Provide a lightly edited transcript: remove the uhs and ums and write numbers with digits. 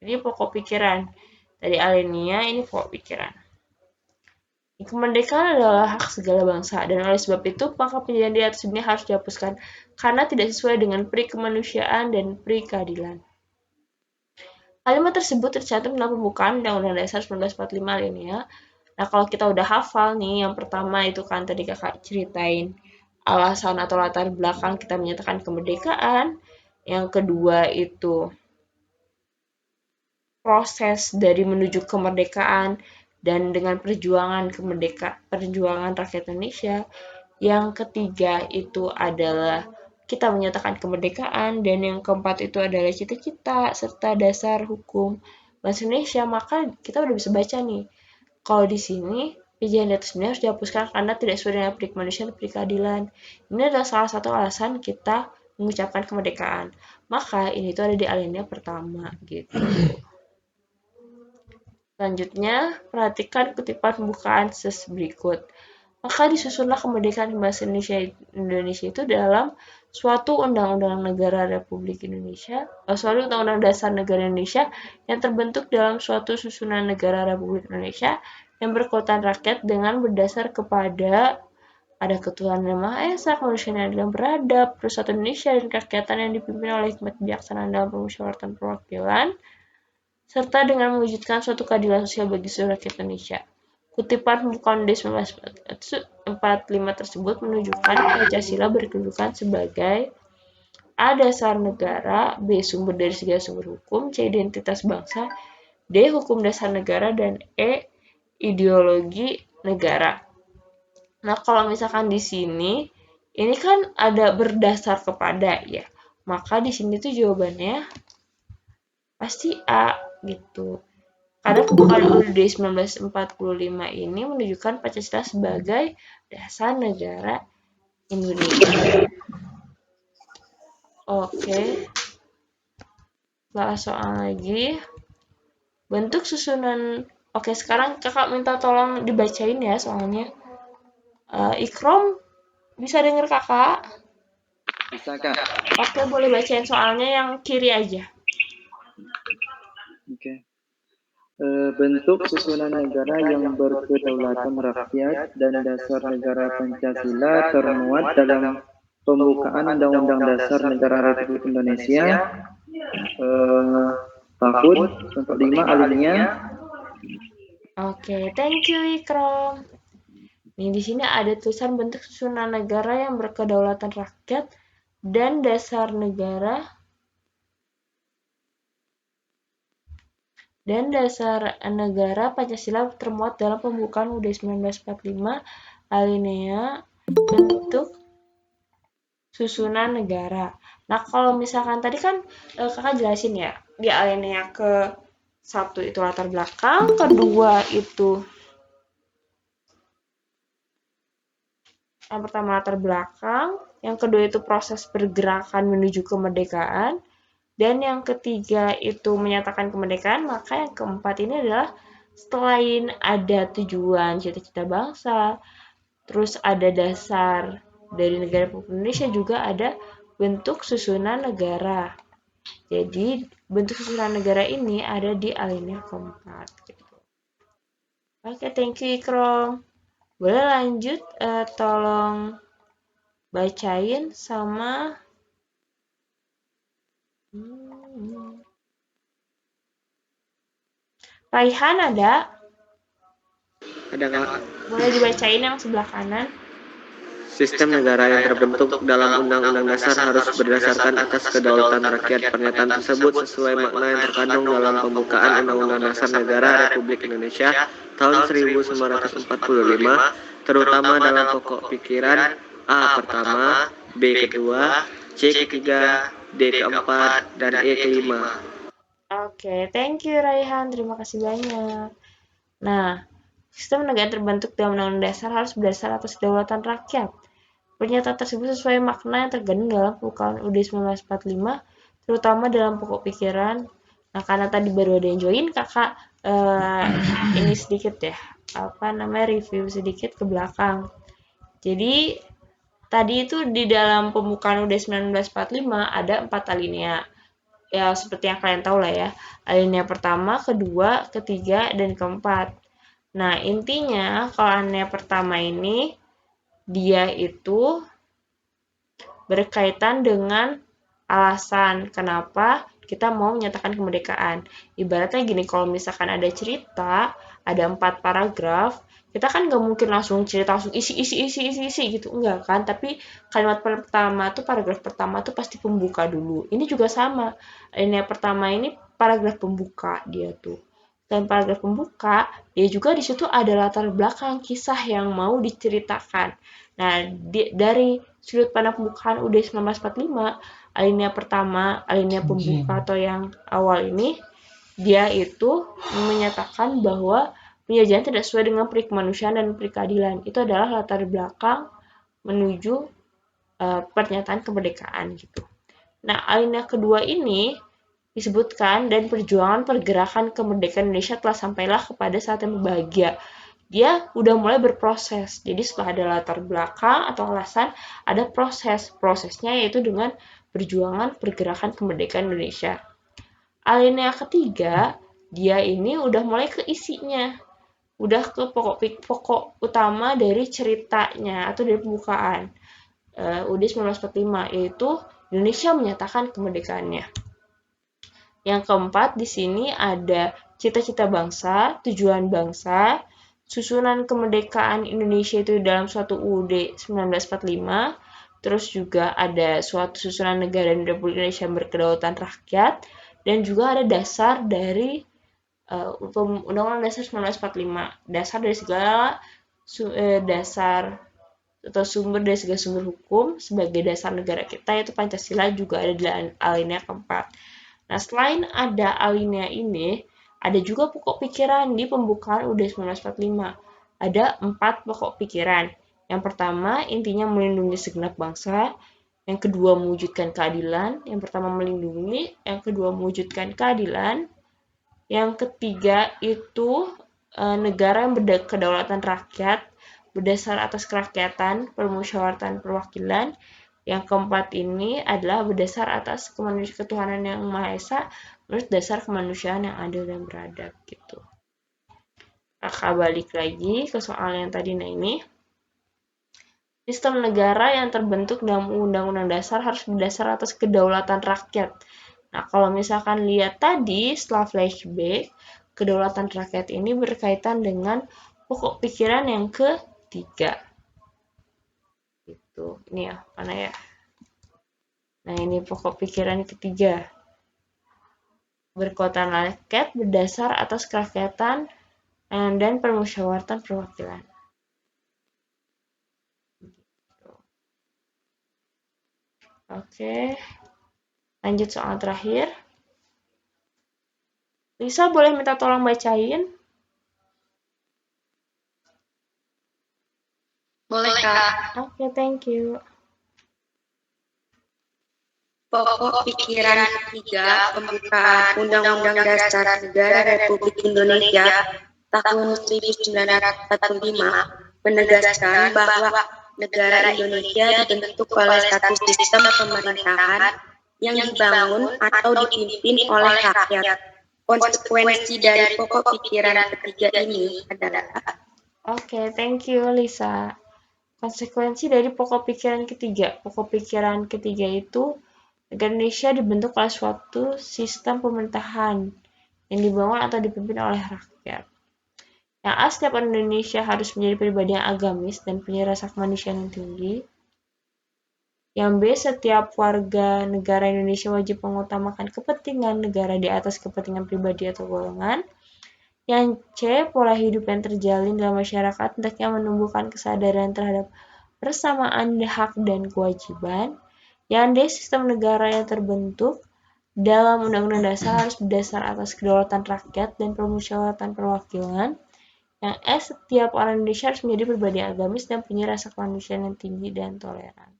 Ini pokok pikiran. Dari alinea ini pokok pikiran. Kemerdekaan adalah hak segala bangsa, dan oleh sebab itu, maka penjelasan di atas ini harus dihapuskan, karena tidak sesuai dengan pri kemanusiaan dan pri keadilan. Kalimat tersebut tercantum dalam pembukaan Undang-Undang Dasar 1945 alinea. Nah, kalau kita udah hafal nih, yang pertama itu kan tadi kakak ceritain alasan atau latar belakang kita menyatakan kemerdekaan. Yang kedua itu proses dari menuju kemerdekaan dan dengan perjuangan rakyat Indonesia. Yang ketiga itu adalah kita menyatakan kemerdekaan, dan yang keempat itu adalah cita-cita serta dasar hukum bahasa Indonesia. Maka kita udah bisa baca nih. Kalau di sini pijakan di atas ini harus dihapuskan karena tidak sesuai dengan pri kemanusiaan dan pri keadilan. Ini adalah salah satu alasan kita mengucapkan kemerdekaan. Maka ini tuh ada di alinea pertama gitu. Selanjutnya, perhatikan kutipan pembukaan berikut. Maka disusunlah kemerdekaan bahasa Indonesia itu dalam suatu undang-undang negara Republik Indonesia, suatu undang-undang dasar negara Indonesia yang terbentuk dalam suatu susunan negara Republik Indonesia yang berkekuatan rakyat dengan berdasar kepada ada ketuhanan yang Maha Esa, kemanusiaan yang beradab, persatuan Indonesia dan kerakyatan yang dipimpin oleh hikmat kebijaksanaan dalam permusyawaratan perwakilan, serta dengan mewujudkan suatu keadilan sosial bagi seluruh rakyat Indonesia. Kutipan pembukaan UUD 1945 tersebut menunjukkan Pancasila berkedudukan sebagai A. Dasar negara, B. Sumber dari segala sumber hukum, C. Identitas bangsa, D. Hukum dasar negara, dan E. Ideologi negara. Nah, kalau misalkan di sini, ini kan ada berdasar kepada ya, maka di sini tuh jawabannya pasti A gitu. Karena pembukaan UUD 1945 ini menunjukkan Pancasila sebagai dasar negara Indonesia. Oke. Bahas soal lagi. Bentuk susunan. Oke, sekarang kakak minta tolong dibacain ya soalnya. Ikrom, bisa denger kakak? Bisa, Kak. Oke, boleh bacain soalnya yang kiri aja. Oke. Bentuk susunan negara yang berkedaulatan rakyat dan dasar negara Pancasila termuat dalam pembukaan Undang-Undang Dasar Negara Republik Indonesia tahun 45 alinea. Oke, thank you Ikrom. Nih di sini ada tulisan bentuk susunan negara yang berkedaulatan rakyat dan dasar negara Pancasila termuat dalam pembukaan UUD 1945 alinea bentuk susunan negara. Nah, kalau misalkan tadi kan kakak jelasin ya, di alinea ke 1 itu latar belakang, kedua itu yang pertama latar belakang, yang kedua itu proses pergerakan menuju kemerdekaan, dan yang ketiga itu menyatakan kemerdekaan. Maka yang keempat ini adalah selain ada tujuan cita-cita bangsa, terus ada dasar dari negara Republik Indonesia, juga ada bentuk susunan negara. Jadi bentuk susunan negara ini ada di alinea keempat. Gitu. Oke, thank you Ikrom. Boleh lanjut, tolong bacain sama Raihan ada? Ada, Kak. Boleh dibacain yang sebelah kanan. Sistem negara yang terbentuk dalam Undang-Undang Dasar harus berdasarkan atas kedaulatan rakyat. Pernyataan tersebut sesuai makna yang terkandung dalam pembukaan Undang-Undang Dasar Negara Republik Indonesia tahun 1945, terutama dalam pokok pikiran A pertama, B kedua, C ketiga, D keempat, dan E kelima. Oke, thank you Raihan, terima kasih banyak. Nah, sistem negara terbentuk dalam Undang-Undang Dasar harus berdasar atas kedaulatan rakyat. Pernyataan tersebut sesuai makna yang terkandung dalam pembukaan UUD 1945, terutama dalam pokok pikiran. Nah, karena tadi baru ada yang join, kakak ini sedikit ya, review sedikit ke belakang. Jadi, tadi itu di dalam pembukaan UUD 1945 ada 4 alinea. ya seperti yang kalian tahu lah ya, alinea pertama, kedua, ketiga, dan keempat. Nah, intinya kalau alinea pertama ini dia itu berkaitan dengan alasan kenapa kita mau menyatakan kemerdekaan. Ibaratnya gini, kalau misalkan ada cerita, ada 4 paragraf, kita kan nggak mungkin langsung cerita langsung isi gitu, enggak kan? Tapi kalimat pertama tuh, paragraf pertama tuh pasti pembuka dulu. Ini juga sama. Ini yang pertama ini paragraf pembuka dia tuh. Dan paragraf pembuka, dia juga di situ ada latar belakang kisah yang mau diceritakan. Nah, dari sudut pandang pembukaan UUD 1945, alinea pertama, alinea pembuka atau yang awal ini, dia itu menyatakan bahwa penjajahan tidak sesuai dengan peri kemanusiaan dan peri keadilan. Itu adalah latar belakang menuju pernyataan kemerdekaan gitu. Nah, alinea kedua ini disebutkan dan perjuangan pergerakan kemerdekaan Indonesia telah sampailah kepada saat yang berbahagia. Dia udah mulai berproses. Jadi setelah ada latar belakang atau alasan, ada proses. Prosesnya yaitu dengan perjuangan pergerakan kemerdekaan Indonesia. Alinea ketiga, dia ini udah mulai ke isinya. Udah ke pokok utama dari ceritanya atau dari pembukaan. UUD 1945 yaitu Indonesia menyatakan kemerdekaannya. Yang keempat di sini ada cita-cita bangsa, tujuan bangsa, susunan kemerdekaan Indonesia itu dalam suatu UUD 1945, terus juga ada suatu susunan negara Republik Indonesia yang berkedaulatan rakyat, dan juga ada dasar dari Undang-Undang Dasar 1945, dasar dari segala dasar atau sumber dari segala sumber hukum sebagai dasar negara kita, yaitu Pancasila, juga ada di alinea keempat. Nah, selain ada alinea ini, ada juga pokok pikiran di pembukaan UUD 1945. Ada 4 pokok pikiran. Yang pertama, intinya melindungi segenap bangsa. Yang kedua, mewujudkan keadilan. Yang pertama, melindungi. Yang kedua, mewujudkan keadilan. Yang ketiga, itu negara yang berkedaulatan rakyat, berdasar atas kerakyatan, permusyawaratan, perwakilan. Yang keempat ini adalah berdasar atas ketuhanan yang Maha Esa menurut dasar kemanusiaan yang adil dan beradab gitu. Kakak balik lagi ke soal yang tadi. Nah, ini sistem negara yang terbentuk dalam Undang-Undang Dasar harus berdasar atas kedaulatan rakyat. Nah, kalau misalkan lihat tadi setelah flashback, kedaulatan rakyat ini berkaitan dengan pokok pikiran yang ketiga. Gitu. Ini ya, mana ya? Nah, ini pokok pikiran ketiga. Berkekuatan rakyat berdasar atas kerakyatan dan permusyawaratan perwakilan. Oke. Lanjut soal terakhir. Lisa boleh minta tolong bacain? Boleh, Kak. Oke, thank you. Pokok pikiran ketiga pembukaan Undang-Undang Dasar Negara Republik Indonesia tahun 1945 menegaskan bahwa negara Indonesia dibentuk oleh satu sistem pemerintahan yang dibangun atau dipimpin oleh rakyat. Konsekuensi dari pokok pikiran ketiga ini adalah Oke, thank you Lisa. Konsekuensi dari pokok pikiran ketiga. Pokok pikiran ketiga itu negara Indonesia dibentuk oleh suatu sistem pemerintahan yang dibangun atau dipimpin oleh rakyat. Yang A, setiap orang Indonesia harus menjadi pribadi yang agamis dan punya rasa kemanusiaan yang tinggi. Yang B, setiap warga negara Indonesia wajib mengutamakan kepentingan negara di atas kepentingan pribadi atau golongan. Yang C, pola hidup yang terjalin dalam masyarakat hendaknya menumbuhkan kesadaran terhadap persamaan hak dan kewajiban. Yang D, sistem negara yang terbentuk dalam Undang-Undang Dasar harus berdasar atas kedaulatan rakyat dan permusyawaratan perwakilan. Yang E, setiap orang Indonesia harus menjadi pribadi agamis dan punya rasa kemanusiaan yang tinggi dan toleran.